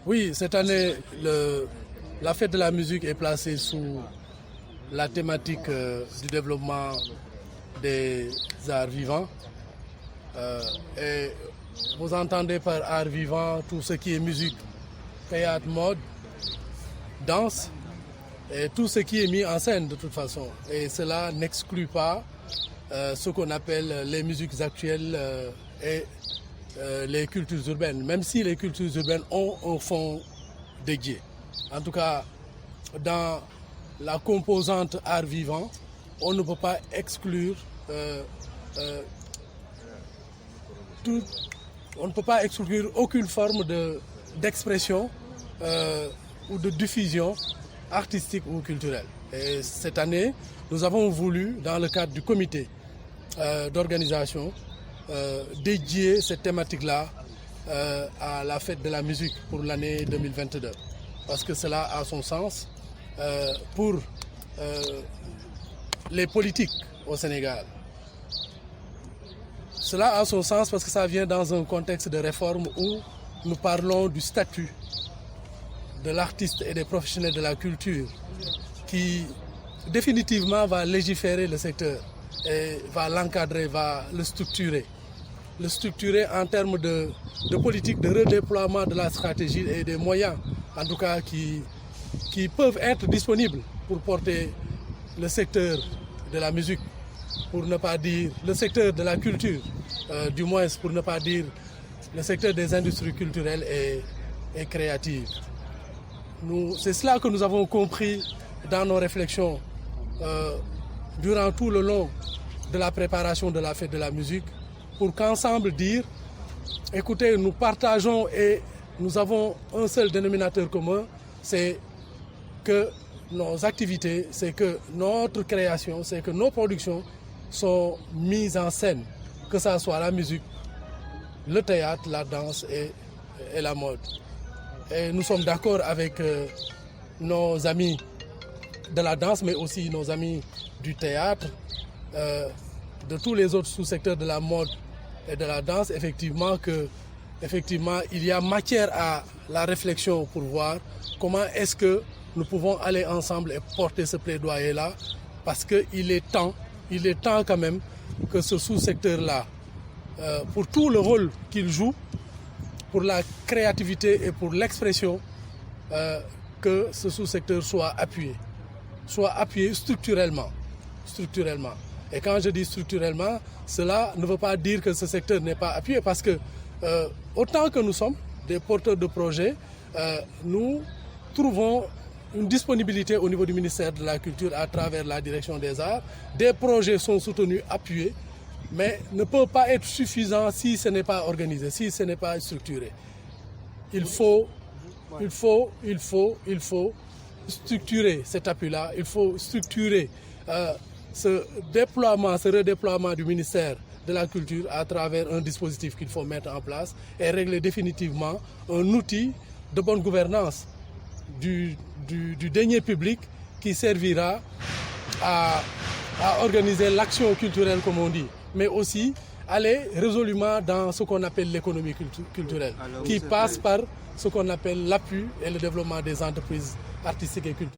Oui, cette année, la fête de la musique est placée sous la thématique du développement des arts vivants. Et vous entendez par art vivant tout ce qui est musique, théâtre, mode, danse et tout ce qui est mis en scène de toute façon. Et cela n'exclut pas ce qu'on appelle les musiques actuelles et les cultures urbaines, même si les cultures urbaines ont un fond dédié. En tout cas, dans la composante art vivant, on ne peut pas exclure on ne peut pas exclure aucune forme d'expression ou de diffusion artistique ou culturelle. Et cette année, nous avons voulu, dans le cadre du comité d'organisation, dédier cette thématique-là à la fête de la musique pour l'année 2022. Parce que cela a son sens pour les politiques au Sénégal. Cela a son sens parce que ça vient dans un contexte de réforme où nous parlons du statut de l'artiste et des professionnels de la culture qui définitivement va légiférer le secteur et va l'encadrer, va le structurer. Le structurer en termes de politique de redéploiement de la stratégie et des moyens, en tout cas qui peuvent être disponibles pour porter le secteur de la musique, pour ne pas dire le secteur de la culture, du moins pour ne pas dire le secteur des industries culturelles et créatives. C'est cela que nous avons compris dans nos réflexions durant tout le long de la préparation de la fête de la musique, pour qu'ensemble dire, écoutez, nous partageons et nous avons un seul dénominateur commun, c'est que nos activités, c'est que notre création, c'est que nos productions sont mises en scène, que ce soit la musique, le théâtre, la danse et la mode. Et nous sommes d'accord avec nos amis de la danse, mais aussi nos amis du théâtre, de tous les autres sous-secteurs de la mode et de la danse, effectivement, il y a matière à la réflexion pour voir comment est-ce que nous pouvons aller ensemble et porter ce plaidoyer-là, parce qu'il est temps quand même que ce sous-secteur-là, pour tout le rôle qu'il joue, pour la créativité et pour l'expression, que ce sous-secteur soit appuyé structurellement. Et quand je dis structurellement, cela ne veut pas dire que ce secteur n'est pas appuyé, parce que autant que nous sommes des porteurs de projets, nous trouvons une disponibilité au niveau du ministère de la Culture à travers la direction des arts. Des projets sont soutenus, appuyés, mais ne peuvent pas être suffisants si ce n'est pas organisé, si ce n'est pas structuré. Il faut structurer cet appui-là, il faut structurer ce redéploiement du ministère de la Culture à travers un dispositif qu'il faut mettre en place et régler définitivement un outil de bonne gouvernance du denier public qui servira à organiser l'action culturelle, comme on dit, mais aussi aller résolument dans ce qu'on appelle l'économie culturelle, qui passe par ce qu'on appelle l'appui et le développement des entreprises artistiques et culturelles.